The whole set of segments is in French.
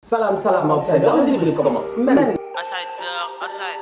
Salam, salam, outside. Dans le livre, il commence. Man. Outside dog, outside.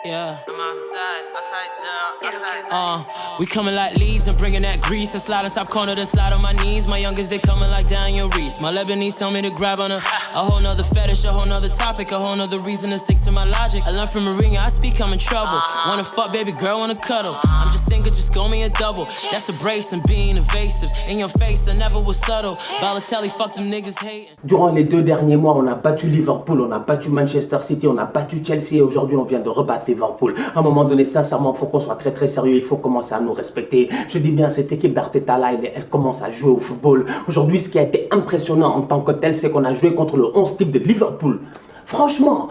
Yeah. I'm outside dog, outside. We coming like leads and bringing that grease. I slide on top corner, then slide on my knees. My youngest, they coming like Daniel Reese. My Lebanese tell me to grab on a whole nother fetish, a whole nother topic, a whole nother reason to stick to my logic. I learned from Mourinho, I speak, I'm in trouble. Wanna fuck, baby girl, wanna cuddle. I'm just single, just go me a double. That's a brace and being evasive. In your face, I never was subtle. Balotelli, fuck them niggas hating. Durant les 2 derniers mois, on a battu Liverpool, on a battu Manchester City, on a battu Chelsea et aujourd'hui on vient de rebattre Liverpool. À un moment donné, sincèrement, il faut qu'on soit très très sérieux, il faut commencer à nous respecter. Je dis bien, cette équipe d'Arteta là, elle commence à jouer au football. Aujourd'hui, ce qui a été impressionnant en tant que tel, c'est qu'on a joué contre le 11 type de Liverpool. Franchement,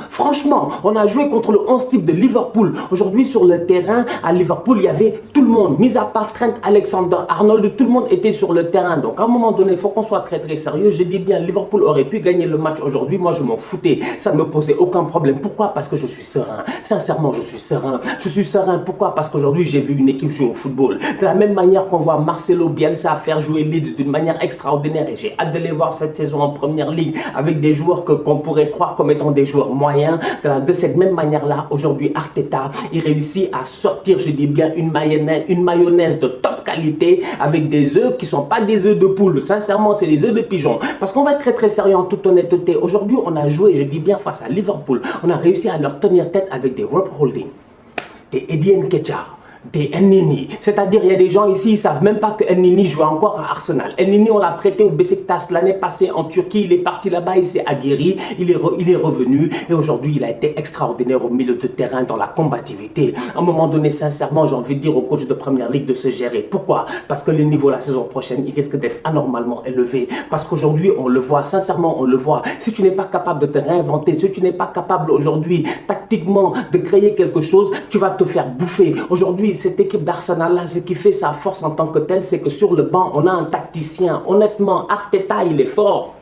on a joué contre le 11 type de Liverpool. Aujourd'hui, sur le terrain, à Liverpool, il y avait tout le monde. Mis à part Trent Alexander-Arnold, tout le monde était sur le terrain. Donc, à un moment donné, il faut qu'on soit très, très sérieux. Je dis bien, Liverpool aurait pu gagner le match aujourd'hui. Moi, je m'en foutais. Ça ne me posait aucun problème. Pourquoi? Parce que je suis serein. Sincèrement, je suis serein. Je suis serein. Pourquoi? Parce qu'aujourd'hui, j'ai vu une équipe jouer au football. De la même manière qu'on voit Marcelo Bielsa faire jouer Leeds d'une manière extraordinaire. Et j'ai hâte de les voir cette saison en Première Ligue avec des joueurs qu'on pourrait croire comme étant des joueurs moyens. De cette même manière-là, aujourd'hui, Arteta, il réussit à sortir, je dis bien, une mayonnaise de top qualité avec des œufs qui ne sont pas des œufs de poule. Sincèrement, c'est des œufs de pigeon. Parce qu'on va être très très sérieux en toute honnêteté. Aujourd'hui, on a joué, je dis bien, face à Liverpool. On a réussi à leur tenir tête avec des Rob Holding, des Eddie Nketiah, des El-Nini. C'est-à-dire, il y a des gens ici, ils ne savent même pas que El-Nini joue encore à Arsenal. El-Nini, on l'a prêté au Beşiktaş l'année passée en Turquie. Il est parti là-bas, il s'est aguerri, il est revenu. Et aujourd'hui, il a été extraordinaire au milieu de terrain dans la combativité. À un moment donné, sincèrement, j'ai envie de dire au coach de Première Ligue de se gérer. Pourquoi? Parce que le niveau la saison prochaine, il risque d'être anormalement élevé. Parce qu'aujourd'hui, on le voit, sincèrement, on le voit. Si tu n'es pas capable de te réinventer, si tu n'es pas capable aujourd'hui, tactiquement, de créer quelque chose, tu vas te faire bouffer. Aujourd'hui, cette équipe d'Arsenal-là, ce qui fait sa force en tant que telle, c'est que sur le banc, on a un tacticien. Honnêtement, Arteta, il est fort.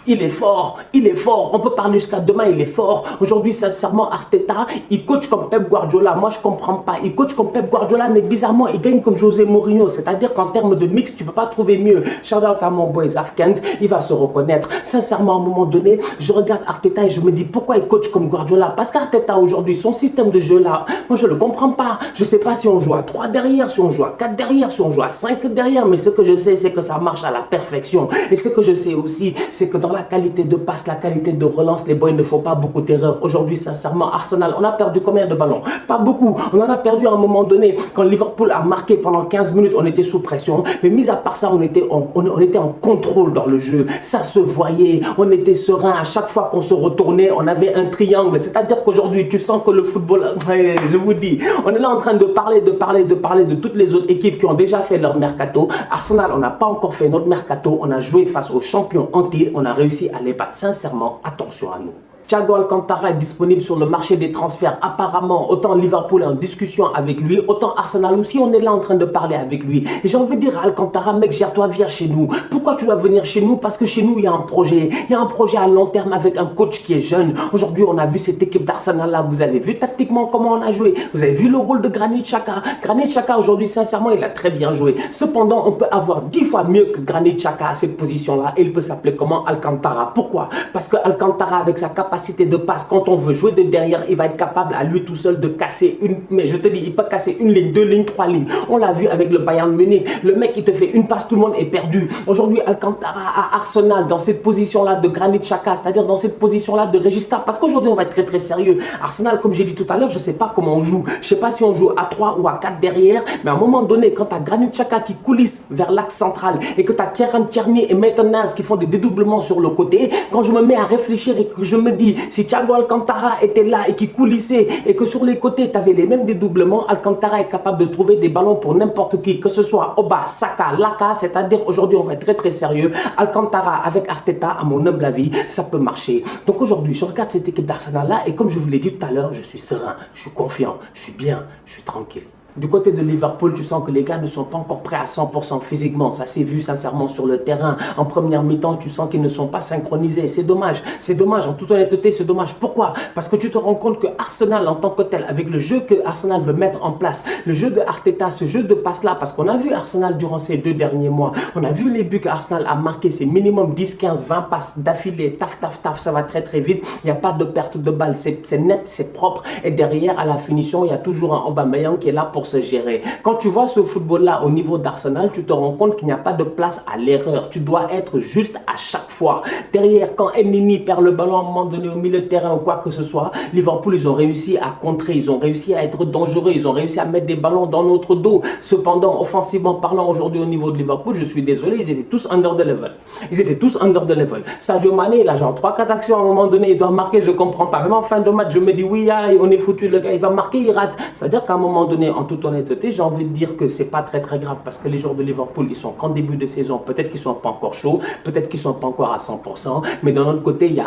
Il est fort, il est fort. On peut parler jusqu'à demain, il est fort. Aujourd'hui, sincèrement, Arteta, il coach comme Pep Guardiola. Moi, je ne comprends pas. Il coach comme Pep Guardiola, mais bizarrement, il gagne comme José Mourinho. C'est-à-dire qu'en termes de mix, tu ne peux pas trouver mieux. Shout out à mon boy Zafkent, il va se reconnaître. Sincèrement, à un moment donné, je regarde Arteta et je me dis pourquoi il coach comme Guardiola. Parce qu'Arteta, aujourd'hui, son système de jeu là, moi, je ne le comprends pas. Je ne sais pas si on joue à 3 derrière, si on joue à 4 derrière, si on joue à 5 derrière. Mais ce que je sais, c'est que ça marche à la perfection. Et ce que je sais aussi, c'est que dans la qualité de passe, la qualité de relance, les boys ne font pas beaucoup d'erreurs. Aujourd'hui, sincèrement, Arsenal, on a perdu combien de ballons? Pas beaucoup. On en a perdu à un moment donné. Quand Liverpool a marqué pendant 15 minutes, on était sous pression. Mais mis à part ça, on était en contrôle dans le jeu. Ça se voyait. On était serein. À chaque fois qu'on se retournait, on avait un triangle. C'est-à-dire qu'aujourd'hui, tu sens que le football, je vous dis, on est là en train de parler de toutes les autres équipes qui ont déjà fait leur mercato. Arsenal, on n'a pas encore fait notre mercato. On a joué face aux champions en titre. On a réussi à les battre. Sincèrement, attention à nous. Thiago Alcantara est disponible sur le marché des transferts. Apparemment, autant Liverpool est en discussion avec lui, autant Arsenal aussi, on est là en train de parler avec lui. Et j'ai envie de dire à Alcantara, mec, gère-toi, viens chez nous. Pourquoi tu dois venir chez nous? Parce que chez nous, il y a un projet. Il y a un projet à long terme avec un coach qui est jeune. Aujourd'hui, on a vu cette équipe d'Arsenal là. Vous avez vu tactiquement comment on a joué. Vous avez vu le rôle de Granit Xhaka. Granit Xhaka, aujourd'hui, sincèrement, il a très bien joué. Cependant, on peut avoir 10 fois mieux que Granit Xhaka à cette position-là. Et il peut s'appeler comment? Alcantara. Pourquoi? Parce que Alcantara, avec sa capacité de passe, quand on veut jouer de derrière, il va être capable à lui tout seul de casser une, mais je te dis, il peut casser une ligne, 2 lignes, 3 lignes. On l'a vu avec le Bayern Munich. Le mec, il te fait une passe, tout le monde est perdu. Aujourd'hui, Alcantara à Arsenal, dans cette position-là de Granit Xhaka, c'est-à-dire dans cette position-là de Regista, parce qu'aujourd'hui, on va être très très sérieux. Arsenal, comme j'ai dit tout à l'heure, je ne sais pas comment on joue. Je ne sais pas si on joue à 3 ou à 4 derrière, mais à un moment donné, quand tu as Granit Xhaka qui coulisse vers l'axe central et que tu as Kieran Tierney et Maitland Niles qui font des dédoublements sur le côté, quand je me mets à réfléchir et que je me dis, si Thiago Alcantara était là et qui coulissait et que sur les côtés tu avais les mêmes dédoublements, Alcantara est capable de trouver des ballons pour n'importe qui, que ce soit Oba, Saka, Laka, c'est-à-dire aujourd'hui on va être très très sérieux. Alcantara avec Arteta, à mon humble avis, ça peut marcher. Donc aujourd'hui je regarde cette équipe d'Arsenal là et comme je vous l'ai dit tout à l'heure, je suis serein, je suis confiant, je suis bien, je suis tranquille. Du côté de Liverpool, tu sens que les gars ne sont pas encore prêts à 100% physiquement. Ça s'est vu sincèrement sur le terrain. En première mi-temps, tu sens qu'ils ne sont pas synchronisés. C'est dommage. C'est dommage. En toute honnêteté, c'est dommage. Pourquoi? Parce que tu te rends compte que Arsenal en tant que tel, avec le jeu que Arsenal veut mettre en place, le jeu de Arteta, ce jeu de passe-là, parce qu'on a vu Arsenal durant ces 2 derniers mois, on a vu les buts qu'Arsenal a marqués, c'est minimum 10, 15, 20 passes d'affilée, taf, taf, taf, ça va très très vite. Il n'y a pas de perte de balle. C'est net, c'est propre. Et derrière, à la finition, il y a toujours un Aubameyang qui est là pour se gérer. Quand tu vois ce football-là au niveau d'Arsenal, tu te rends compte qu'il n'y a pas de place à l'erreur. Tu dois être juste à chaque fois. Derrière, quand Elneny perd le ballon à un moment donné au milieu de terrain ou quoi que ce soit, Liverpool, ils ont réussi à contrer, ils ont réussi à être dangereux, ils ont réussi à mettre des ballons dans notre dos. Cependant, offensivement parlant, aujourd'hui au niveau de Liverpool, je suis désolé, ils étaient tous under the level. Ils étaient tous under the level. Sadio Mané, il a genre 3-4 actions à un moment donné, il doit marquer, je ne comprends pas. Même en fin de match, je me dis oui, on est foutu, le gars, il va marquer, il rate. C'est-à-dire qu'à un moment donné, en toute honnêteté, j'ai envie de dire que c'est pas très très grave parce que les joueurs de Liverpool, ils sont qu'en début de saison, peut-être qu'ils sont pas encore chauds, peut-être qu'ils sont pas encore à 100%, mais d'un autre côté, il y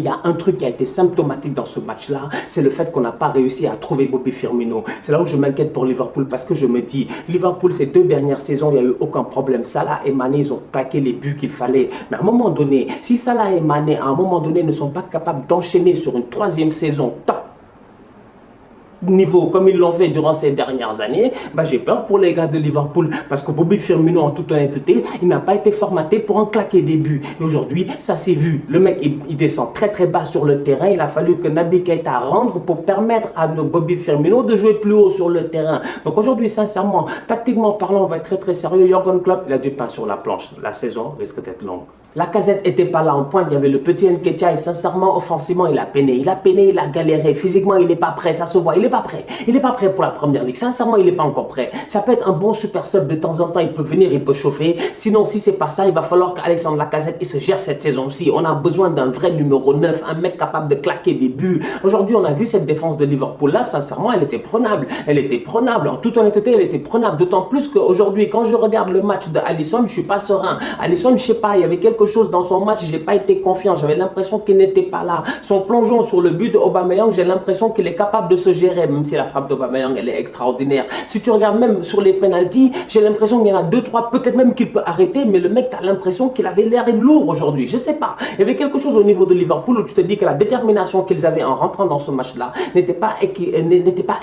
a un truc qui a été symptomatique dans ce match-là, c'est le fait qu'on n'a pas réussi à trouver Bobby Firmino. C'est là où je m'inquiète pour Liverpool parce que je me dis, Liverpool, ces 2 dernières saisons, il n'y a eu aucun problème. Salah et Mané, ils ont claqué les buts qu'il fallait. Mais à un moment donné, si Salah et Mané, à un moment donné, ne sont pas capables d'enchaîner sur une 3e saison top niveau comme ils l'ont fait durant ces dernières années, j'ai peur pour les gars de Liverpool parce que Bobby Firmino, en toute honnêteté, il n'a pas été formaté pour en claquer des buts. Et aujourd'hui, ça s'est vu. Le mec, il descend très très bas sur le terrain. Il a fallu que Naby Keita rentre pour permettre à Bobby Firmino de jouer plus haut sur le terrain. Donc aujourd'hui, sincèrement, tactiquement parlant, on va être très très sérieux. Jürgen Klopp, il a du pain sur la planche. La saison risque d'être longue. Lacazette n'était pas là en pointe, il y avait le petit Nketiah et sincèrement, offensivement, il a peiné, il a galéré, physiquement, il n'est pas prêt, ça se voit, il n'est pas prêt. Il n'est pas prêt pour la première ligue, sincèrement, il n'est pas encore prêt. Ça peut être un bon super sub, de temps en temps, il peut venir, il peut chauffer. Sinon, si c'est pas ça, il va falloir qu'Alexandre Lacazette, il se gère cette saison-ci. On a besoin d'un vrai numéro 9, un mec capable de claquer des buts. Aujourd'hui, on a vu cette défense de Liverpool-là, sincèrement, elle était prenable. Elle était prenable, en toute honnêteté, elle était prenable. D'autant plus qu'aujourd'hui, quand je regarde le match de Alisson, je suis pas serein. Alisson, je sais pas, il y avait quelque chose dans son match, j'ai pas été confiant, j'avais l'impression qu'il n'était pas là. Son plongeon sur le but d'Aubameyang, j'ai l'impression qu'il est capable de se gérer, même si la frappe d'Aubameyang, elle est extraordinaire. Si tu regardes même sur les penalties, j'ai l'impression qu'il y en a 2-3, peut-être même qu'il peut arrêter, mais le mec, tu as l'impression qu'il avait l'air lourd aujourd'hui, je sais pas. Il y avait quelque chose au niveau de Liverpool où tu te dis que la détermination qu'ils avaient en rentrant dans ce match-là n'était pas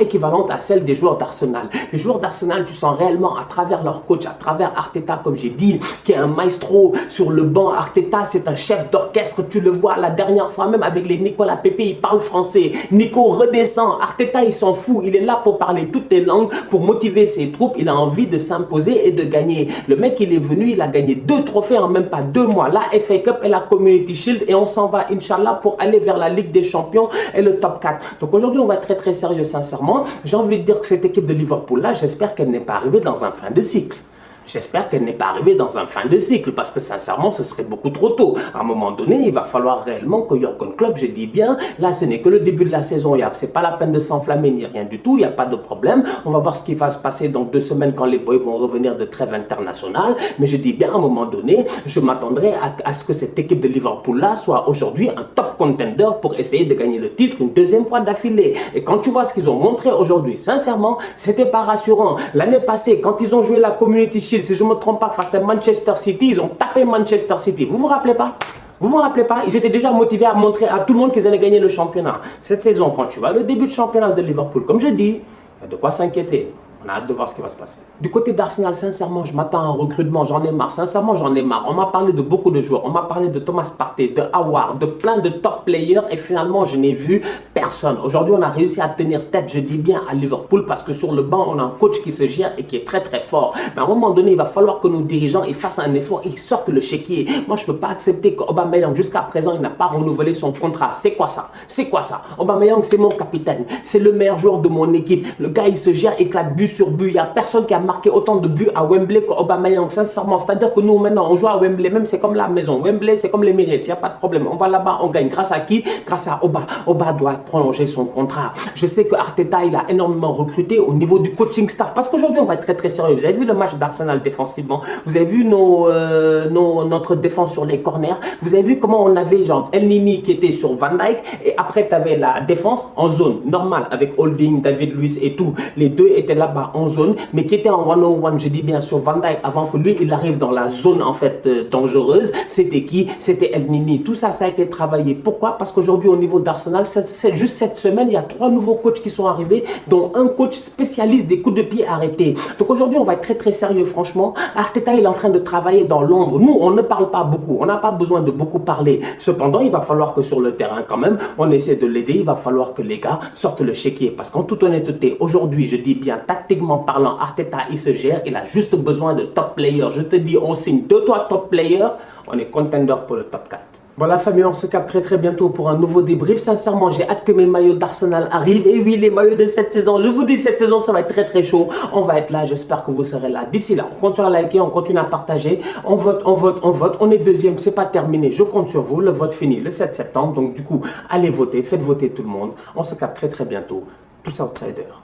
équivalente à celle des joueurs d'Arsenal. Les joueurs d'Arsenal, tu sens réellement à travers leur coach, à travers Arteta, comme j'ai dit, qui est un maestro sur le banc. Arteta, c'est un chef d'orchestre, tu le vois la dernière fois même avec les Nicolas Pepe, il parle français. Nico redescend, Arteta il s'en fout, il est là pour parler toutes les langues, pour motiver ses troupes, il a envie de s'imposer et de gagner. Le mec il est venu, il a gagné 2 trophées en même pas 2 mois, la FA Cup et la Community Shield, et on s'en va Inch'Allah pour aller vers la Ligue des Champions et le top 4. Donc aujourd'hui on va être très très sérieux sincèrement. J'ai envie de dire que cette équipe de Liverpool là, j'espère qu'elle n'est pas arrivée dans un fin de cycle. J'espère qu'elle n'est pas arrivée dans un fin de cycle parce que sincèrement, ce serait beaucoup trop tôt. À un moment donné, il va falloir réellement que Jürgen Klopp, je dis bien, là, ce n'est que le début de la saison. C'est pas la peine de s'enflammer ni rien du tout. Il n'y a pas de problème. On va voir ce qui va se passer dans 2 semaines quand les boys vont revenir de trêve internationale. Mais je dis bien, à un moment donné, je m'attendrai à ce que cette équipe de Liverpool-là soit aujourd'hui un top contender pour essayer de gagner le titre une 2e fois d'affilée. Et quand tu vois ce qu'ils ont montré aujourd'hui, sincèrement, c'était pas rassurant. L'année passée, quand ils ont joué la Community Shield, si je ne me trompe pas, face à Manchester City, ils ont tapé Manchester City. Vous vous rappelez pas? Vous vous rappelez pas? Ils étaient déjà motivés à montrer à tout le monde qu'ils allaient gagner le championnat. Cette saison, quand tu vois le début de championnat de Liverpool, comme je dis, il y a de quoi s'inquiéter. On a hâte de voir ce qui va se passer. Du côté d'Arsenal, sincèrement, je m'attends à un recrutement. J'en ai marre. Sincèrement, j'en ai marre. On m'a parlé de beaucoup de joueurs. On m'a parlé de Thomas Partey, de Aouar, de plein de top players. Et finalement, je n'ai vu personne. Aujourd'hui, on a réussi à tenir tête, je dis bien, à Liverpool parce que sur le banc, on a un coach qui se gère et qui est très très fort. Mais à un moment donné, il va falloir que nos dirigeants ils fassent un effort et ils sortent le chéquier. Moi, je ne peux pas accepter qu'Aubameyang, jusqu'à présent, il n'a pas renouvelé son contrat. C'est quoi ça? C'est quoi ça? Aubameyang, c'est mon capitaine. C'est le meilleur joueur de mon équipe. Le gars, il se gère, il claque but sur but. Il n'y a personne qui a marqué autant de buts à Wembley qu'Aubameyang, sincèrement. C'est-à-dire que nous, maintenant, on joue à Wembley, même c'est comme la maison. Wembley, c'est comme les Emirates, il n'y a pas de problème. On va là-bas, on gagne. Grâce à qui? Grâce à Oba. Oba doit prolonger son contrat. Je sais que Arteta, il a énormément recruté au niveau du coaching staff. Parce qu'aujourd'hui, on va être très, très sérieux. Vous avez vu le match d'Arsenal défensivement? Vous avez vu notre défense sur les corners? Vous avez vu comment on avait genre Elneny qui était sur Van Dijk et après, tu avais la défense en zone normale avec Holding, David Luiz et tout. Les deux étaient là là-bas en zone, mais qui était en 101, je dis bien sur Van Dijk, avant que lui, il arrive dans la zone en fait dangereuse. C'était qui? C'était El Nini. Tout ça, ça a été travaillé. Pourquoi? Parce qu'aujourd'hui, au niveau d'Arsenal, c'est juste cette semaine, il y a 3 nouveaux coachs qui sont arrivés, dont un coach spécialiste des coups de pied arrêtés. Donc aujourd'hui, on va être très très sérieux, franchement. Arteta, il est en train de travailler dans l'ombre. Nous, on ne parle pas beaucoup. On n'a pas besoin de beaucoup parler. Cependant, il va falloir que sur le terrain, quand même, on essaie de l'aider. Il va falloir que les gars sortent le chéquier. Parce qu'en toute honnêteté, aujourd'hui, je dis bien, tactiquement parlant, Arteta, il se gère. Il a juste besoin de top players. Je te dis, on signe 2-3 top players. On est contender pour le top 4. Voilà famille, on se capte très très bientôt pour un nouveau débrief. Sincèrement, j'ai hâte que mes maillots d'Arsenal arrivent. Et oui, les maillots de cette saison, je vous dis, cette saison, ça va être très très chaud. On va être là, j'espère que vous serez là. D'ici là, on continue à liker, on continue à partager. On vote, on vote, on vote. On est deuxième, c'est pas terminé. Je compte sur vous. Le vote finit le 7 septembre. Donc du coup, allez voter, faites voter tout le monde. On se capte très très bientôt. Tous outsiders.